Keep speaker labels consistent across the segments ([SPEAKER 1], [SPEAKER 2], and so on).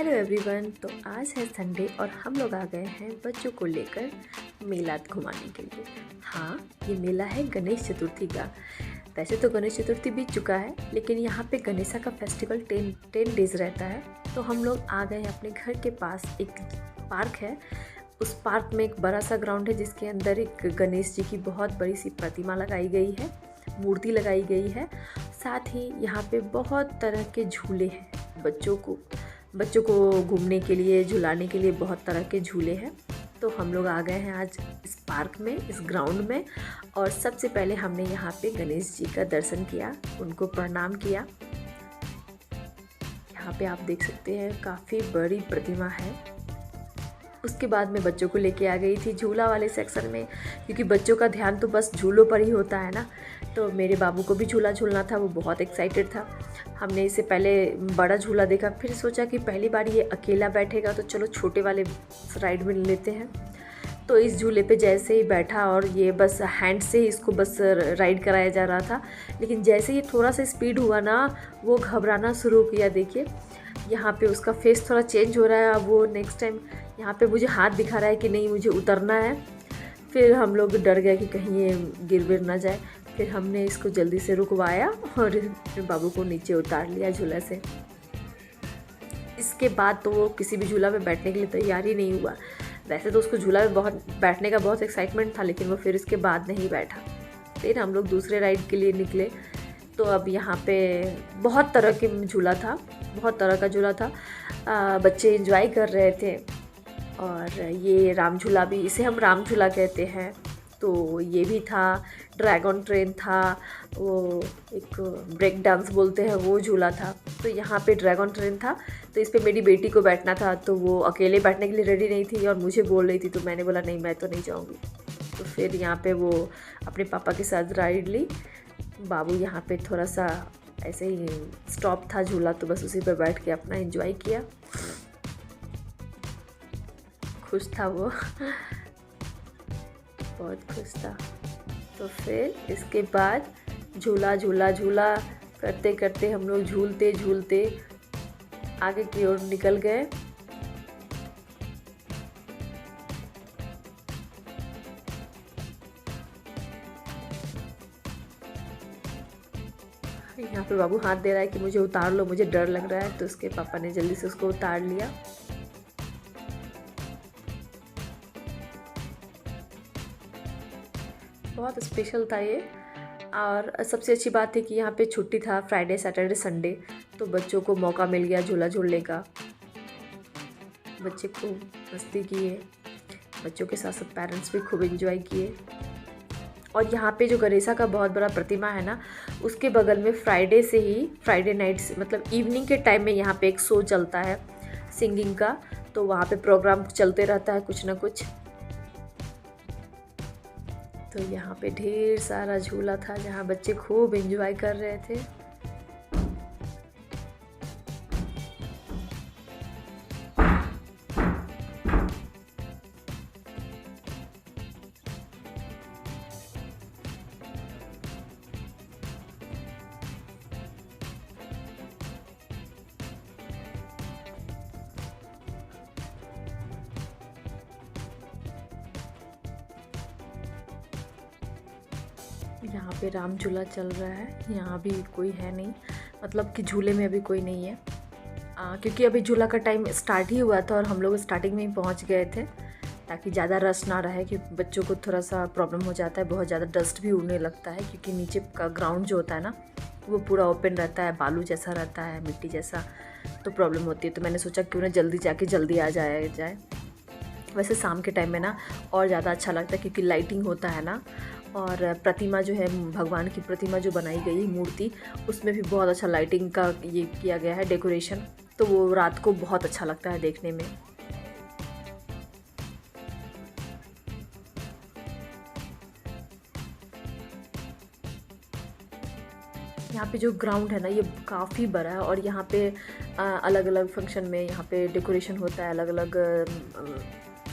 [SPEAKER 1] Hello everyone. तो आज है संडे और हम लोग आ गए हैं बच्चों को लेकर मेला घुमाने के लिए। हाँ, ये मेला है गणेश चतुर्थी का। वैसे तो गणेश चतुर्थी बीत चुका है, लेकिन यहाँ पे गणेशा का फेस्टिवल 10 डेज़ रहता है। तो हम लोग आ गए हैं अपने घर के पास। एक पार्क है, उस पार्क में एक बड़ा सा ग्राउंड है जिसके अंदर एक गणेश जी की बहुत बड़ी सी प्रतिमा लगाई गई है, मूर्ति लगाई गई है। साथ ही यहाँ पे बहुत तरह के झूले हैं। बच्चों को घूमने के लिए, झुलाने के लिए बहुत तरह के झूले हैं। तो हम लोग आ गए हैं आज इस पार्क में, इस ग्राउंड में। और सबसे पहले हमने यहाँ पे गणेश जी का दर्शन किया, उनको प्रणाम किया। यहाँ पे आप देख सकते हैं काफ़ी बड़ी प्रतिमा है। उसके बाद मैं बच्चों को लेके आ गई थी झूला वाले सेक्शन में, क्योंकि बच्चों का ध्यान तो बस झूलों पर ही होता है ना। तो मेरे बाबू को भी झूला झूलना था, वो बहुत एक्साइटेड था। हमने इससे पहले बड़ा झूला देखा, फिर सोचा कि पहली बार ये अकेला बैठेगा तो चलो छोटे वाले राइड में लेते हैं। तो इस झूले पे जैसे ही बैठा और ये बस हैंड से ही इसको बस राइड कराया जा रहा था, लेकिन जैसे ही थोड़ा सा स्पीड हुआ ना, वो घबराना शुरू किया। देखिए यहाँ पे उसका फेस थोड़ा चेंज हो रहा है। अब वो नेक्स्ट टाइम यहाँ पे मुझे हाथ दिखा रहा है कि नहीं मुझे उतरना है। फिर हम लोग डर गए कि कहीं ये गिर विर ना जाए। फिर हमने इसको जल्दी से रुकवाया और फिर बाबू को नीचे उतार लिया झूला से। इसके बाद तो वो किसी भी झूला में बैठने के लिए तैयार ही नहीं हुआ। वैसे तो उसको झूला में बैठने का बहुत एक्साइटमेंट था, लेकिन वो फिर इसके बाद नहीं बैठा। फिर हम लोग दूसरे राइड के लिए निकले। तो अब यहाँ पे बहुत तरह के झूला था, बहुत तरह का झूला था। बच्चे एंजॉय कर रहे थे। और ये राम झूला भी, इसे हम राम झूला कहते हैं। तो ये भी था, ड्रैगन ट्रेन था, वो एक ब्रेक डांस बोलते हैं वो झूला था। तो यहाँ पे ड्रैगन ट्रेन था, तो इस पर मेरी बेटी को बैठना था। तो वो अकेले बैठने के लिए रेडी नहीं थी और मुझे बोल रही थी, तो मैंने बोला नहीं, मैं तो नहीं जाऊँगी। तो फिर यहाँ पे वो अपने पापा के साथ राइड ली। बाबू यहाँ पे थोड़ा सा ऐसे ही स्टॉप था झूला, तो बस उसी पर बैठ के अपना एंजॉय किया। खुश था वो बहुत खुश था। तो फिर इसके बाद झूला झूला झूला करते करते हम लोग झूलते झूलते आगे की ओर निकल गए। यहाँ पे बाबू हाथ दे रहा है कि मुझे उतार लो, मुझे डर लग रहा है। तो उसके पापा ने जल्दी से उसको उतार लिया। बहुत स्पेशल था ये। और सबसे अच्छी बात है कि यहाँ पे छुट्टी था, फ्राइडे सैटरडे संडे, तो बच्चों को मौका मिल गया झूला झूलने का। बच्चे खूब मस्ती किए, बच्चों के साथ साथ पेरेंट्स भी खूब एंजॉय किए। और यहाँ पे जो गणेशा का बहुत बड़ा प्रतिमा है ना, उसके बगल में फ्राइडे नाइट से मतलब इवनिंग के टाइम में यहाँ पे एक शो चलता है सिंगिंग का। तो वहाँ पे प्रोग्राम चलते रहता है कुछ ना कुछ। तो यहाँ पे ढेर सारा झूला था जहाँ बच्चे खूब एंजॉय कर रहे थे। यहाँ पे राम झूला चल रहा है, यहाँ भी कोई है नहीं, मतलब कि झूले में अभी कोई नहीं है। क्योंकि अभी झूला का टाइम स्टार्ट ही हुआ था और हम लोग स्टार्टिंग में ही पहुँच गए थे, ताकि ज़्यादा रश ना रहे। क्योंकि बच्चों को थोड़ा सा प्रॉब्लम हो जाता है, बहुत ज़्यादा डस्ट भी उड़ने लगता है, क्योंकि नीचे का ग्राउंड जो होता है ना वो पूरा ओपन रहता है, बालू जैसा रहता है, मिट्टी जैसा, तो प्रॉब्लम होती है। तो मैंने सोचा क्यों ना जल्दी आ जाए। वैसे शाम के टाइम में ना और ज़्यादा अच्छा लगता है, क्योंकि लाइटिंग होता है ना। और प्रतिमा जो है, भगवान की प्रतिमा जो बनाई गई है मूर्ति, उसमें भी बहुत अच्छा लाइटिंग का ये किया गया है डेकोरेशन। तो वो रात को बहुत अच्छा लगता है देखने में। यहाँ पे जो ग्राउंड है ना, ये काफ़ी बड़ा है और यहाँ पे अलग अलग फंक्शन में यहाँ पे डेकोरेशन होता है, अलग अलग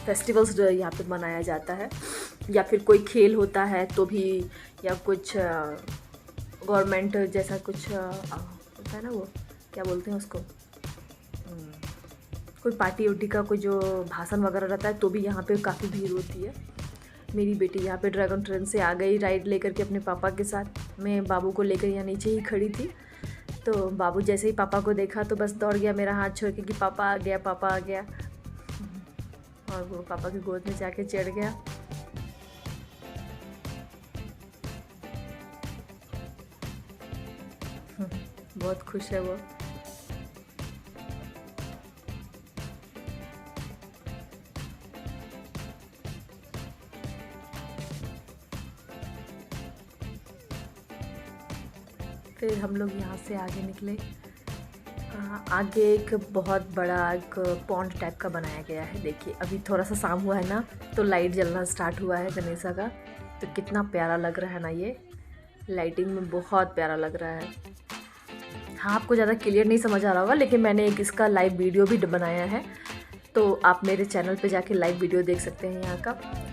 [SPEAKER 1] फेस्टिवल्स यहाँ पे मनाया जाता है। या फिर कोई खेल होता है तो भी, या कुछ गवर्नमेंट जैसा कुछ होता है ना, वो क्या बोलते हैं उसको, कोई पार्टी उर्टी का कोई जो भाषण वगैरह रहता है तो भी यहाँ पे काफ़ी भीड़ होती है। मेरी बेटी यहाँ पे ड्रैगन ट्रेन से आ गई राइड लेकर के अपने पापा के साथ। मैं बाबू को लेकर यहाँ नीचे ही खड़ी थी, तो बाबू जैसे ही पापा को देखा तो बस दौड़ गया मेरा हाथ छोड़ के कि पापा आ गया, पापा आ गया, और वो पापा की गोद में जाके चढ़ गया। बहुत खुश है वो। फिर हम लोग यहाँ से आगे निकले। आगे एक बहुत बड़ा एक पॉन्ड टाइप का बनाया गया है। देखिए अभी थोड़ा सा शाम हुआ है ना, तो लाइट जलना स्टार्ट हुआ है गणेशा का। तो कितना प्यारा लग रहा है ना, ये लाइटिंग में बहुत प्यारा लग रहा है। हाँ, आपको ज़्यादा क्लियर नहीं समझ आ रहा होगा, लेकिन मैंने एक इसका लाइव वीडियो भी बनाया है, तो आप मेरे चैनल पे जाके लाइव वीडियो देख सकते हैं यहाँ का।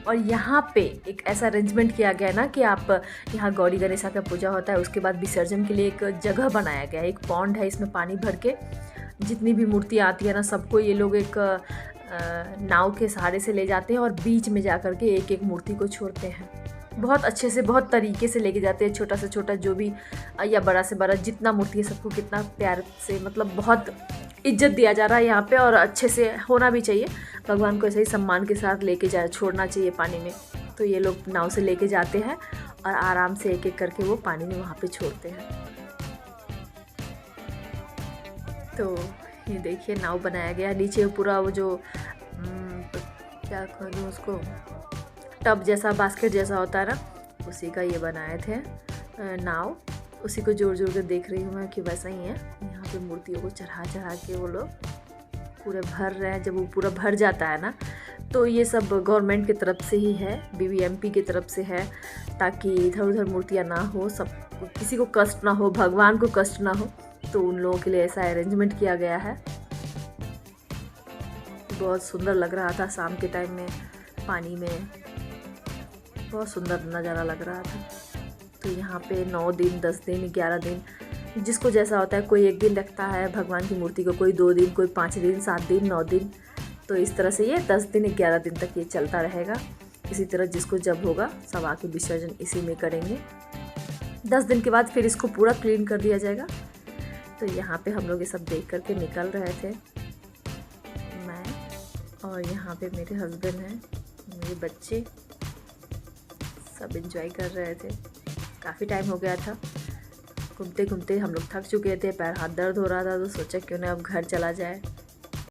[SPEAKER 1] और यहाँ पे एक ऐसा अरेंजमेंट किया गया है ना कि आप यहाँ गौरी गणेशा का पूजा होता है, उसके बाद विसर्जन के लिए एक जगह बनाया गया है। एक पॉन्ड है, इसमें पानी भर के जितनी भी मूर्ति आती है ना, सबको ये लोग एक नाव के सहारे से ले जाते हैं और बीच में जा कर के एक एक मूर्ति को छोड़ते हैं। बहुत अच्छे से, बहुत तरीके से लेके जाते हैं। छोटा से छोटा जो भी या बड़ा से बड़ा जितना मूर्ति है, सबको कितना प्यार से, मतलब बहुत इज्जत दिया जा रहा है यहाँ पे, और अच्छे से होना भी चाहिए। भगवान को ऐसे ही सम्मान के साथ लेके छोड़ना चाहिए पानी में। तो ये लोग नाव से लेके जाते हैं और आराम से एक एक करके वो पानी में वहाँ पे छोड़ते हैं। तो ये देखिए नाव बनाया गया है। नीचे पूरा वो जो क्या कहूँ उसको, टब जैसा, बास्केट जैसा होता है ना, उसी का ये बनाए थे नाव। उसी को जोड़ जोड़ कर देख रही हूँ मैं कि वैसा ही है। यहाँ पे मूर्तियों को चढ़ा के वो लोग पूरे भर रहे हैं। जब वो पूरा भर जाता है ना, तो ये सब गवर्नमेंट की तरफ से ही है, BBMP की तरफ से है, ताकि इधर उधर मूर्तियाँ ना हो, सब किसी को कष्ट ना हो, भगवान को कष्ट ना हो, तो उन लोगों के लिए ऐसा अरेंजमेंट किया गया है। बहुत सुंदर लग रहा था शाम के टाइम में, पानी में बहुत सुंदर नज़ारा लग रहा था। तो यहाँ पे 9 दिन, 10 दिन, 11 दिन, जिसको जैसा होता है। कोई 1 दिन रखता है भगवान की मूर्ति को, कोई 2 दिन, कोई 5 दिन, 7 दिन, 9 दिन। तो इस तरह से ये 10 दिन, 11 दिन तक ये चलता रहेगा। इसी तरह जिसको जब होगा सब आके विसर्जन इसी में करेंगे। 10 दिन के बाद फिर इसको पूरा क्लीन कर दिया जाएगा। तो यहाँ पे हम लोग ये सब देख करके निकल रहे थे, मैं और यहाँ पे मेरे हस्बैंड हैं, मेरे बच्चे, सब एंजॉय कर रहे थे। काफ़ी टाइम हो गया था, घूमते घूमते हम लोग थक चुके थे, पैर हाथ दर्द हो रहा था, तो सोचा क्यों ना अब घर चला जाए।